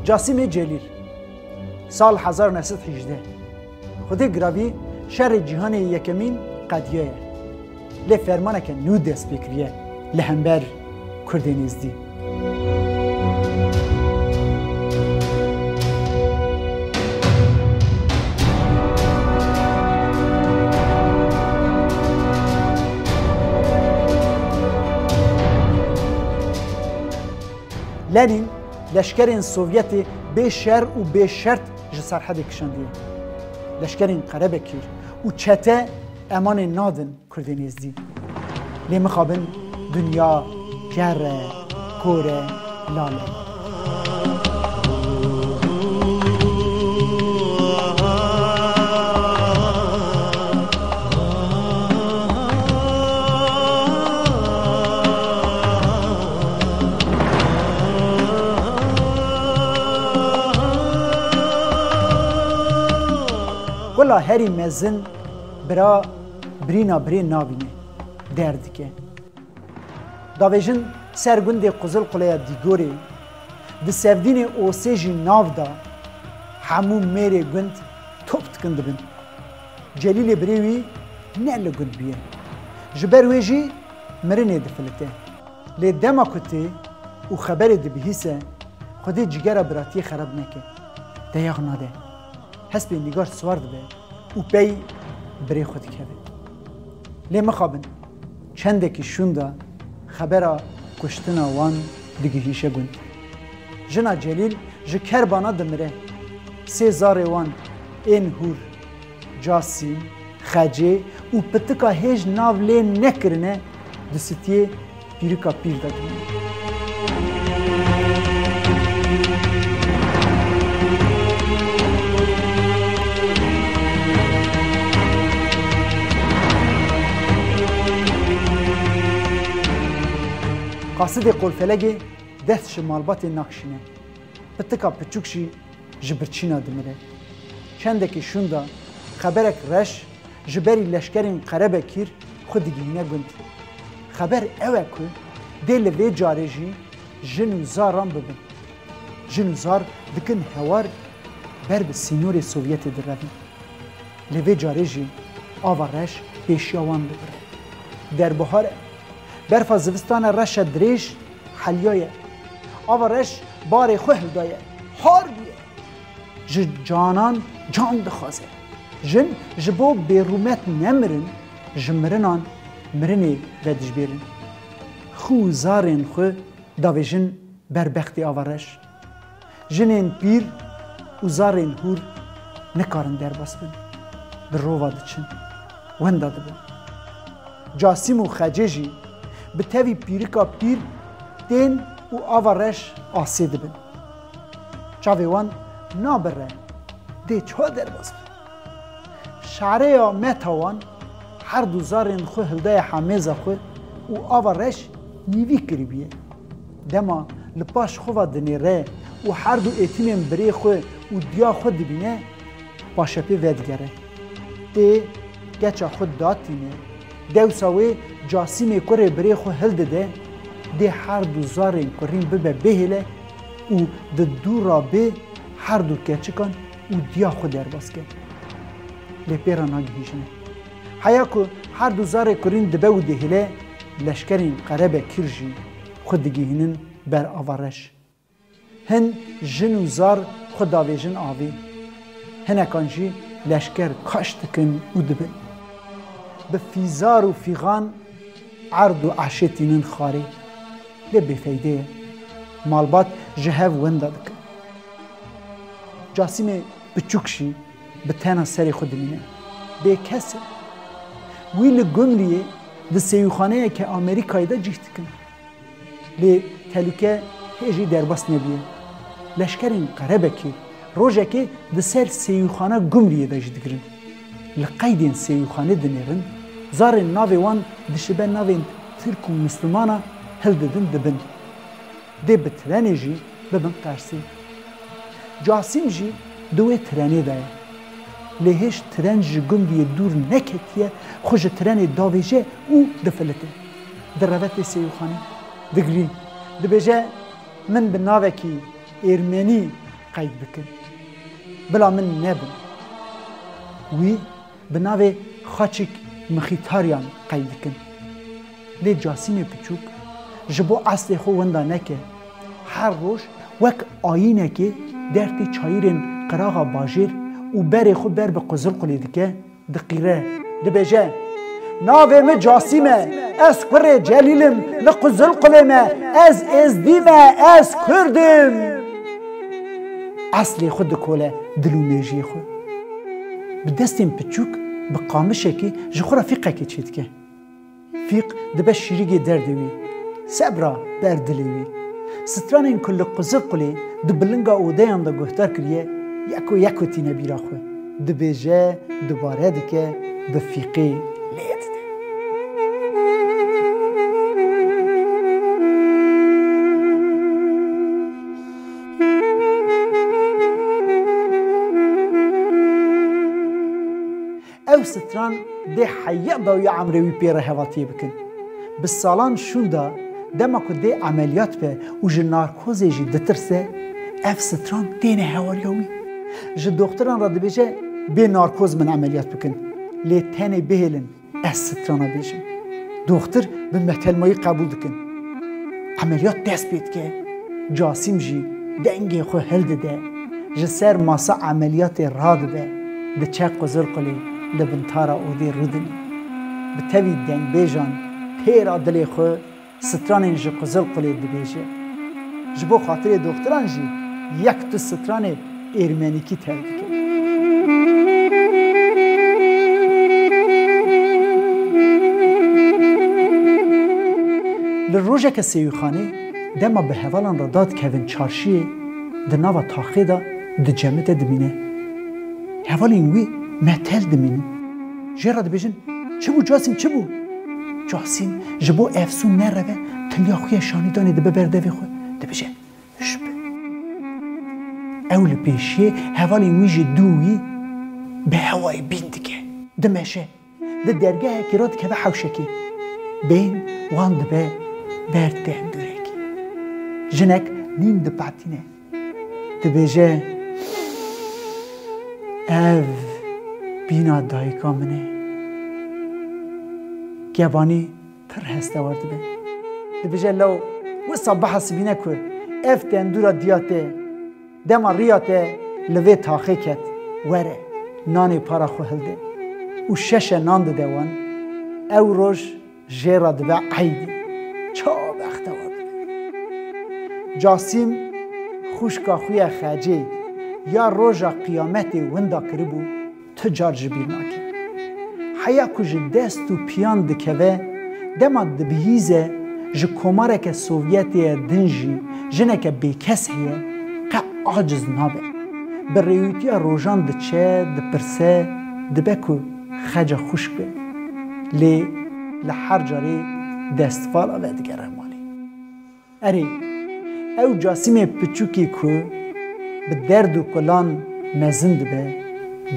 جاسم جلیل سال 1918 خودی گراوی شهر جهان یکمین قدیه لی فرمانه که نو دست بکریه لهمبر کردنیزدی لنین لشکرین سوویتی به شر و به شرط جسارحد کشاندیه لشکرین قربه کیر و چته امان نادن کردنیزدی لی مخابن دنیا جره کوره لاله ولا هری مزن برا برینا برین نابینه درد که داویجن سرگند قزل قلعه دیگوری د سفدین اوسیجی ناو دا همو میره گند توپت کند بین جلیل بریوی نل گند بیه جبر ویجی مرنه دفلته لی دما کتی و خبر دبیهیسه خودی جگر براتی خراب نکه دیاغ ناده حسب نگار سوارد به و بی بری خود که لی مخابن چنده که شونده خبره کشتنا وان دیگه هیشه گوند جنا جلیل جه کربانا دمره 3000 وان این هور جاسیم خجه و پتکا هیج ناو لی نکرنه دستیه پیرکا پیر دادونه قاصد قلفلگی دست شمالبات ناکشینه پتکا پچوکشی جبرچینا دمره چنده که شونده خبرک رش جبری لشکرین قربه کیر خود دیگینه گند خبر اوه که دل وی جاره جی جنوزاران ببین جنوزار دکن هوار بر به سینور سوویت در روی لوی جاره جی آوا رش پیشیوان ببره در بحار برف زوستان رش دریش حلیایه آوا رش بار خوهل دایه هار بیه جانان جان دخوازه جن جبو بیرومت نمرن جمرنان مرنی ودش بیرن خو زارین خو داوی جن بربختی آوا رش جنین پیر و زارین هور نکارن در باس بین در رووا دچن وندا دبن جاسم و خجیجی به تاوی پیرکا پیر دین و آوارش آسیده بین چاوی وان نابره دی چه در باز بین شعره یا متوان هر دوزارین خو هلده حمیزه خو و آوارش نیوی کری بیه دما لپاش خوا دنیره و هر دو ایتیم بری خو و دیا خود بینه پاشپی ودگره دی گچا خود داتینه دوساوی جاسم کره بری خو هل ده دی هر دو زارین کرین ببه بهله و د دو رابه هر دو کچکان و دیا خو در باز کن لی پیرا ناگهیشنه حیا که هر دو زار کرین دبه و دهله لشکرین قربه کرجی خود دگیهنن بر آوارش هن جن و زار خود داوی جن آوی هنکانجی لشکر کاشت کن و دبه به فیزار و فیغان عرض و عشتینن خاری لی بفیده مالبات جهو ونده دکن جاسم بچوکشی به تنها سری خود مینه به کسی ویل گمریه ده سیوخانه که آمریکایی دا جیت کن لی تلوکه هیجی درباس نبیه لشکرین قربه که روژه که ده سر سیوخانه گمریه دا جیت گرن لقیدین سیوخانه دنیرن زار ناوی وان دشبه ناوی ترک و مسلمانا هل ددن دبن ده به ترانی جی ببن قرسی جاسم جی دوی ترانی دایه لهش ترن جی گمریه دور نکتیه خوش ترانی داویجه او دفلته در روت سیوخانه دگری دبجه من به ناوکی ارمنی قید بکن بلا من نبن وی بناوی خاچک مخیتاریان قید کن لی جاسیم پچوک جبو اصل خو وندا نکه هر روش وک آینه که درتی چایرین قراغا باجیر و بری خو بر به قزل قلیدی که دقیره دبجه ناوی می جاسیمه از کره جلیلم لقزل قلیمه از دیمه از کردم اصلی خود دکوله دلو میجی خود به دستیم پچوک به قامشه که جخورا فیقه که چید که فیق دبه شیریگی دردوی صبرا بردلیوی ستران این کل قزل قلی دبلنگا اودهان دا گهتر کریه یکو تینه بیرا خو دبیجه دوباره دکه به فیقی لیت ده او ستران ده حیق داوی عمروی پیره هواتی بکن بالسالان شون دا دما که ده عملیات به و جه نارکوزه جی دترسه اف ستران دینه هواریوی جه دکتران را دبیجه به نارکوز من عملیات بکن لی تنه بهلن از ستران را بیجن دکتر به محتلمایی قبول دکن عملیات دست بید که جاسیم جی دنگی خو هلده ده جه سر ماسا عملیات را ده ده چه قزر قلی لبنتارا اودی رودنی به تاوی دنگ بیجان پیرا دلی خو ستران جی قزل قلی دی بیجه جبو خاطر دکتران جی یک تو ستران ارمنیکی تردی که لروژه که سیوخانه دما به حوالان را داد کوین چارشی ده ناوا تاخه دا ده جمعه دمینه حوال اینوی متل دمینه جرا ده بیجن چه بو جاسیم چه بو؟ جاسیم جبو افسون نروه تنیا خوی شانیدانی ده ببرده وی خود ده بیجه شبه اول پیشیه حوال اینوی جه دوی به هوای بیندگه ده مشه ده درگاه کراد که به حوشکی بین وان ده به برد ده اندورکی جنک نیم ده پاتینه ده بیجه او بینا دایکا منه گبانی پر هسته ورده به ده بیجه لو و صبح سبینه که اف ده اندورا دیاته دما ریاته لوی تاخه کت وره نانی پارا خو هلده و شش نان ده وان او روش جیرا ده به عیدی چا بخته ورده جاسیم خوشکا خوی خجی یا روژا قیامت وندا کربو تجار جبیر ناکی حیا کج دست و پیان دکوه دما دبهیزه ج کمارک سوویتی دنجی جنک بیکس هیه که عاجز نابه بر ریویتی روژان دچه دپرسه دبکو خجا خوش به لی لحر جاری دستفال آوه دگره مالی اری او جاسیم پچوکی که به درد و کلان مزن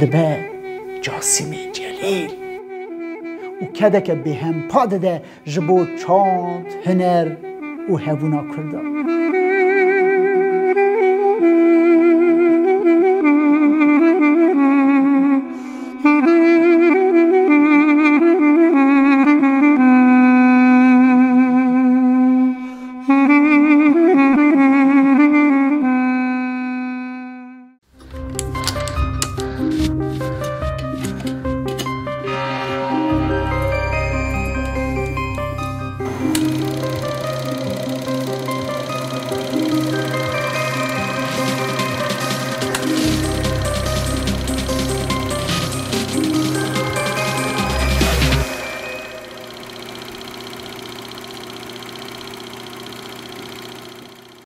دبه جاسیم جلیل و کده که به هم پاده ده جبو چاند هنر و هوونا کرده